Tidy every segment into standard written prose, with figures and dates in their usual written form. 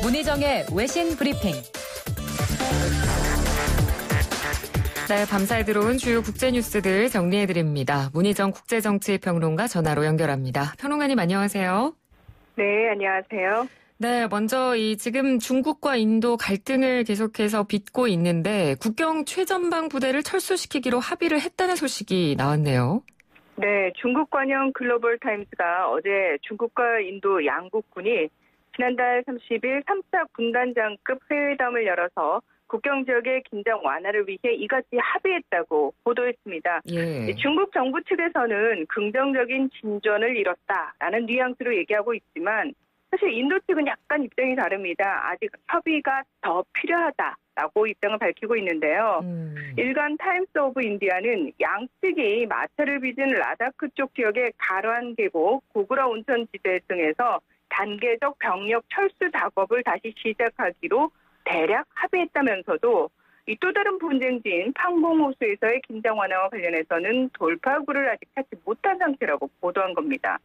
문희정의 외신 브리핑. 네, 밤사이 들어온 주요 국제 뉴스들 정리해드립니다. 문희정 국제정치평론가 전화로 연결합니다. 평론가님 안녕하세요. 네, 안녕하세요. 네, 먼저 지금 중국과 인도 갈등을 계속해서 빚고 있는데 국경 최전방 부대를 철수시키기로 합의를 했다는 소식이 나왔네요. 네, 중국 관영 글로벌 타임스가 어제 중국과 인도 양국군이 지난달 30일 3차 군단장급 회담을 열어서 국경 지역의 긴장 완화를 위해 이같이 합의했다고 보도했습니다. 예. 중국 정부 측에서는 긍정적인 진전을 이뤘다라는 뉘앙스로 얘기하고 있지만 사실 인도 측은 약간 입장이 다릅니다. 아직 협의가 더 필요하다라고 입장을 밝히고 있는데요. 일간 타임스 오브 인디아는 양측이 마찰을 빚은 라다크 쪽 지역의 가르안 계곡, 고구라 온천 지대 등에서 단계적 병력 철수 작업을 다시 시작하기로 대략 합의했다면서도 또 다른 분쟁지인 팡봉 호수에서의 긴장 완화와 관련해서는 돌파구를 아직 찾지 못한 상태라고 보도한 겁니다.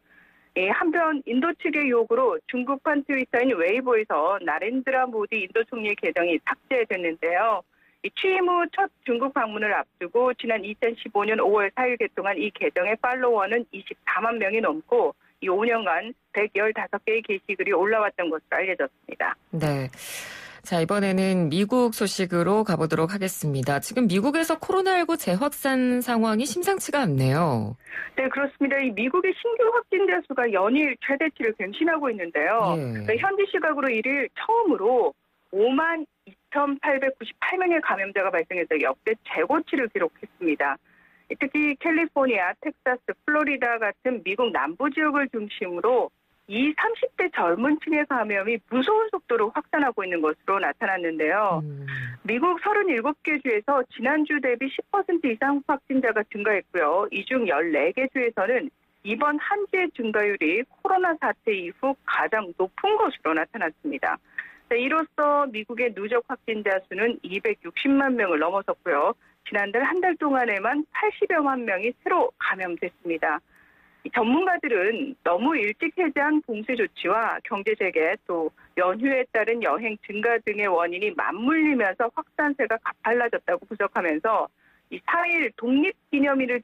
한편 인도 측의 요구로 중국판 트위터인 웨이보에서 나렌드라 모디 인도 총리의 계정이 삭제됐는데요. 취임 후 첫 중국 방문을 앞두고 지난 2015년 5월 4일 개통한 이 계정의 팔로워는 24만 명이 넘고 이 5년간 115개의 게시글이 올라왔던 것으로 알려졌습니다. 네. 자, 이번에는 미국 소식으로 가보도록 하겠습니다. 지금 미국에서 코로나19 재확산 상황이 심상치가 않네요. 네, 그렇습니다. 이 미국의 신규 확진자 수가 연일 최대치를 갱신하고 있는데요. 예. 현지 시각으로 1일 처음으로 5만 2,898명의 감염자가 발생해서 역대 최고치를 기록했습니다. 특히 캘리포니아, 텍사스, 플로리다 같은 미국 남부 지역을 중심으로 30대 젊은 층의 감염이 무서운 속도로 확산하고 있는 것으로 나타났는데요. 미국 37개 주에서 지난주 대비 10% 이상 확진자가 증가했고요. 이 중 14개 주에서는 이번 한 주의 증가율이 코로나 사태 이후 가장 높은 것으로 나타났습니다. 이로써 미국의 누적 확진자 수는 260만 명을 넘어섰고요. 지난달 한 달 동안에만 80여만 명이 새로 감염됐습니다. 전문가들은 너무 일찍 해제한 봉쇄 조치와 경제 재개 또 연휴에 따른 여행 증가 등의 원인이 맞물리면서 확산세가 가팔라졌다고 분석하면서 이 4일 독립기념일을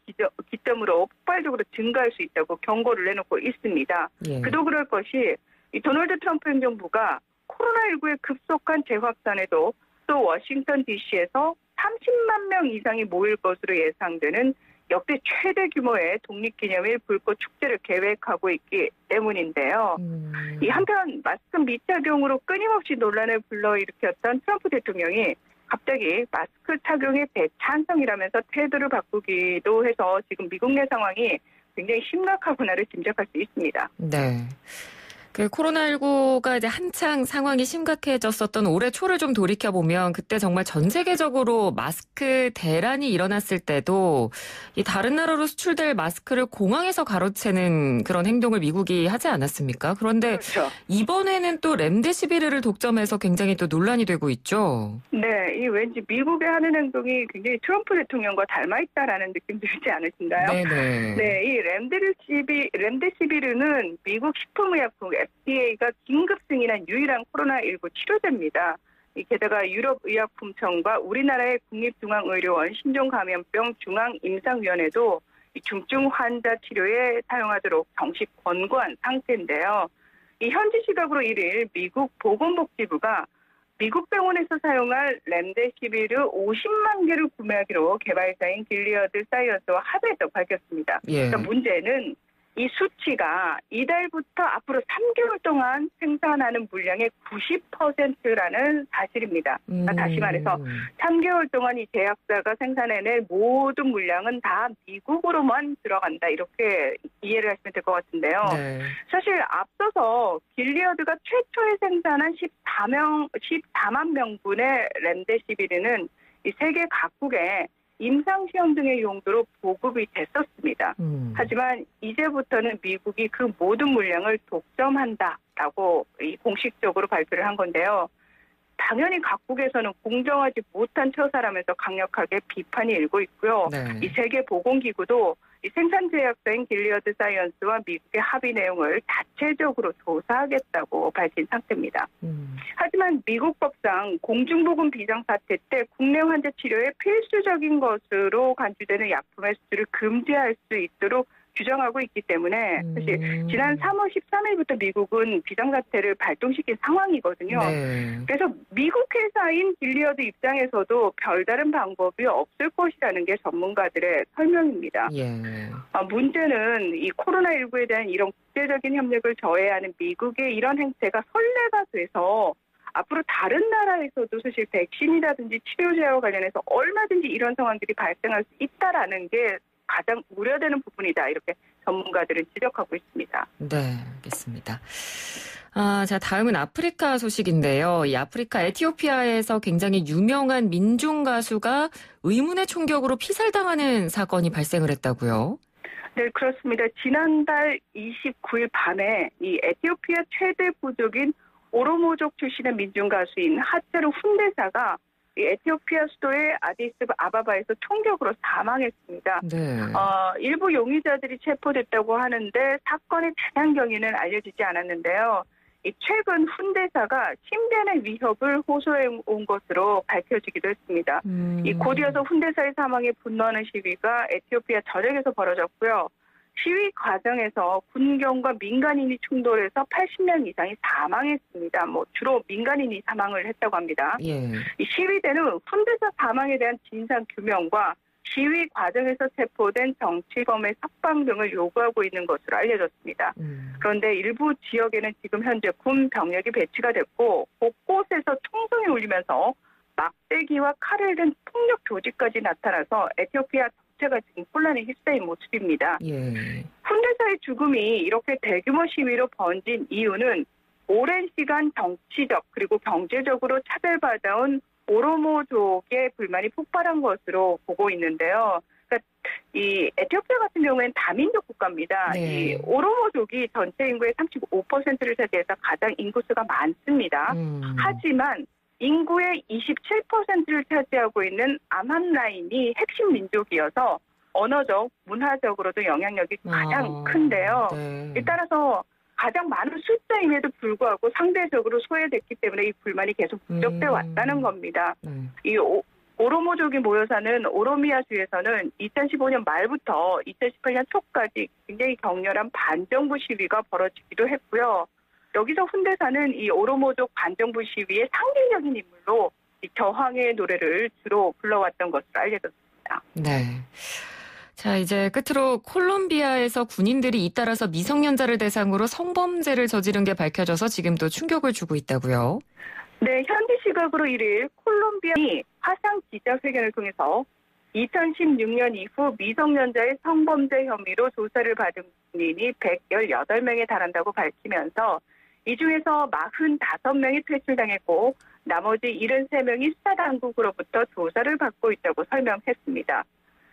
기점으로 폭발적으로 증가할 수 있다고 경고를 내놓고 있습니다. 예. 그도 그럴 것이 이 도널드 트럼프 행정부가 코로나19의 급속한 재확산에도 또 워싱턴 DC에서 30만 명 이상이 모일 것으로 예상되는 역대 최대 규모의 독립기념일 불꽃 축제를 계획하고 있기 때문인데요. 이 한편 마스크 미착용으로 끊임없이 논란을 불러일으켰던 트럼프 대통령이 갑자기 마스크 착용의 대찬성이라면서 태도를 바꾸기도 해서 지금 미국 내 상황이 굉장히 심각하구나를 짐작할 수 있습니다. 네. 코로나19가 이제 한창 상황이 심각해졌었던 올해 초를 좀 돌이켜보면 그때 정말 전 세계적으로 마스크 대란이 일어났을 때도 이 다른 나라로 수출될 마스크를 공항에서 가로채는 그런 행동을 미국이 하지 않았습니까? 그런데 그렇죠. 이번에는 또 렘데시비르를 독점해서 굉장히 또 논란이 되고 있죠. 네, 이 왠지 미국의 하는 행동이 굉장히 트럼프 대통령과 닮아있다라는 느낌 들지 않으신가요? 네네. 네, 이 렘데시비르는 미국 식품의약품 FDA가 긴급 승인한 유일한 코로나19 치료제입니다. 게다가 유럽의약품청과 우리나라의 국립중앙의료원 신종감염병 중앙임상위원회도 중증 환자 치료에 사용하도록 정식 권고한 상태인데요. 이 현지 시각으로 1일 미국 보건복지부가 미국 병원에서 사용할 렘데시비르 50만 개를 구매하기로 개발사인 길리어드 사이언스와 합의했다고 밝혔습니다. 예. 그러니까 문제는 이 수치가 이달부터 앞으로 3개월 동안 생산하는 물량의 90%라는 사실입니다. 다시 말해서 3개월 동안 이 제약사가 생산해낼 모든 물량은 다 미국으로만 들어간다. 이렇게 이해를 하시면 될 것 같은데요. 네. 사실 앞서서 길리어드가 최초에 생산한 14만 명분의 렘데시비르는 이 세계 각국에 임상시험 등의 용도로 보급이 됐었습니다. 하지만 이제부터는 미국이 그 모든 물량을 독점한다라고 공식적으로 발표를 한 건데요. 당연히 각국에서는 공정하지 못한 처사라면서 강력하게 비판이 일고 있고요. 네. 이 세계보건기구도 이 생산 제약사인 길리어드 사이언스와 미국의 합의 내용을 자체적으로 조사하겠다고 밝힌 상태입니다. 하지만 미국 법상 공중보건 비상사태 때 국내 환자 치료에 필수적인 것으로 간주되는 약품의 수출을 금지할 수 있도록 규정하고 있기 때문에 사실 지난 3월 13일부터 미국은 비상사태를 발동시킨 상황이거든요. 네. 그래서 미국 회사인 길리어드 입장에서도 별다른 방법이 없을 것이라는 게 전문가들의 설명입니다. 예. 문제는 이 코로나19에 대한 이런 국제적인 협력을 저해하는 미국의 이런 행태가 선례가 돼서 앞으로 다른 나라에서도 사실 백신이라든지 치료제와 관련해서 얼마든지 이런 상황들이 발생할 수 있다라는 게 가장 우려되는 부분이다. 이렇게 전문가들은 지적하고 있습니다. 네, 알겠습니다. 자, 다음은 아프리카 소식인데요. 이 아프리카 에티오피아에서 굉장히 유명한 민중 가수가 의문의 총격으로 피살당하는 사건이 발생을 했다고요? 네, 그렇습니다. 지난달 29일 밤에 이 에티오피아 최대 부족인 오로모족 출신의 민중 가수인 하체루 훈데사가 이 에티오피아 수도의 아디스 아바바에서 총격으로 사망했습니다. 네. 일부 용의자들이 체포됐다고 하는데 사건의 자세한 경위는 알려지지 않았는데요. 최근 훈대사가 신변의 위협을 호소해 온 것으로 밝혀지기도 했습니다. 곧이어서 훈대사의 사망에 분노하는 시위가 에티오피아 전역에서 벌어졌고요. 시위 과정에서 군경과 민간인이 충돌해서 80명 이상이 사망했습니다. 주로 민간인이 사망을 했다고 합니다. 예. 이 시위대는 훈대사 사망에 대한 진상 규명과 시위 과정에서 체포된 정치범의 석방 등을 요구하고 있는 것으로 알려졌습니다. 그런데 일부 지역에는 지금 현재 군 병력이 배치가 됐고 곳곳에서 총성이 울리면서 막대기와 칼을 든 폭력 조직까지 나타나서 에티오피아 전체가 지금 혼란에 휩싸인 모습입니다. 예. 훈대사의 죽음이 이렇게 대규모 시위로 번진 이유는 오랜 시간 정치적 그리고 경제적으로 차별받아온 오로모족의 불만이 폭발한 것으로 보고 있는데요. 그러니까 이 에티오피아 같은 경우에는 다민족 국가입니다. 네. 이 오로모족이 전체 인구의 35%를 차지해서 가장 인구수가 많습니다. 하지만 인구의 27%를 차지하고 있는 암함라인이 핵심 민족이어서 언어적, 문화적으로도 영향력이 가장 큰데요. 네. 따라서 가장 많은 숫자임에도 불구하고 상대적으로 소외됐기 때문에 이 불만이 계속 누적돼 왔다는 겁니다. 이 오로모족이 모여 사는 오로미아주에서는 2015년 말부터 2018년 초까지 굉장히 격렬한 반정부 시위가 벌어지기도 했고요. 여기서 훈대사는 이 오로모족 반정부 시위의 상징적인 인물로 이 저항의 노래를 주로 불러왔던 것으로 알려졌습니다. 네. 자, 이제 끝으로 콜롬비아에서 군인들이 잇따라서 미성년자를 대상으로 성범죄를 저지른 게 밝혀져서 지금 또 충격을 주고 있다고요? 네, 현지 시각으로 1일 콜롬비아이 화상 기자회견을 통해서 2016년 이후 미성년자의 성범죄 혐의로 조사를 받은 군인이 118명에 달한다고 밝히면서 이 중에서 45명이 퇴출당했고 나머지 73명이 수사당국으로부터 조사를 받고 있다고 설명했습니다.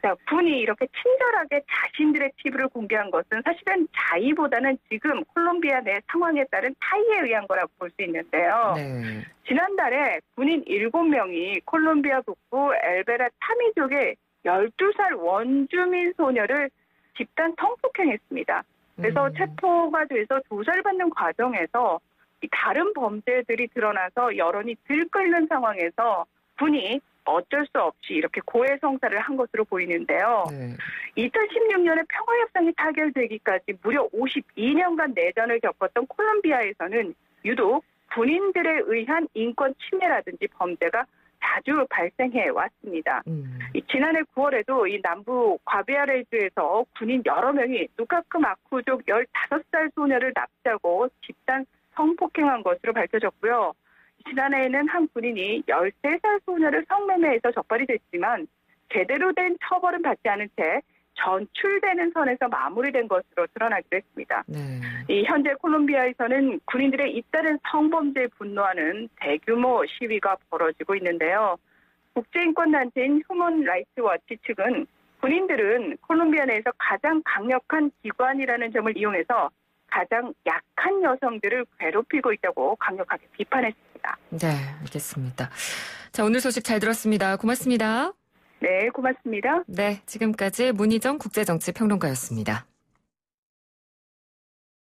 자, 군이 이렇게 친절하게 자신들의 팁을 공개한 것은 사실은 자의보다는 지금 콜롬비아 내 상황에 따른 타의에 의한 거라고 볼 수 있는데요. 네. 지난달에 군인 7명이 콜롬비아 북부 엘베라 타미족의 12살 원주민 소녀를 집단 성폭행했습니다. 그래서 체포가 돼서 조사를 받는 과정에서 다른 범죄들이 드러나서 여론이 들끓는 상황에서 군이 어쩔 수 없이 이렇게 고해성사를 한 것으로 보이는데요. 네. 2016년에 평화협상이 타결되기까지 무려 52년간 내전을 겪었던 콜롬비아에서는 유독 군인들에 의한 인권 침해라든지 범죄가 자주 발생해 왔습니다. 지난해 9월에도 이 남부 과비아레주에서 군인 여러 명이 누카크 마쿠족 15살 소녀를 납치하고 집단 성폭행한 것으로 밝혀졌고요. 지난해에는 한 군인이 13살 소녀를 성매매해서 적발이 됐지만 제대로 된 처벌은 받지 않은 채 전출되는 선에서 마무리된 것으로 드러나기도 했습니다. 네. 이 현재 콜롬비아에서는 군인들의 잇따른 성범죄에 분노하는 대규모 시위가 벌어지고 있는데요. 국제인권단체인 휴먼 라이츠 워치 측은 군인들은 콜롬비아 내에서 가장 강력한 기관이라는 점을 이용해서 가장 약한 여성들을 괴롭히고 있다고 강력하게 비판했습니다. 네, 알겠습니다. 자, 오늘 소식 잘 들었습니다. 고맙습니다. 네, 고맙습니다. 네, 지금까지 문희정 국제정치평론가였습니다.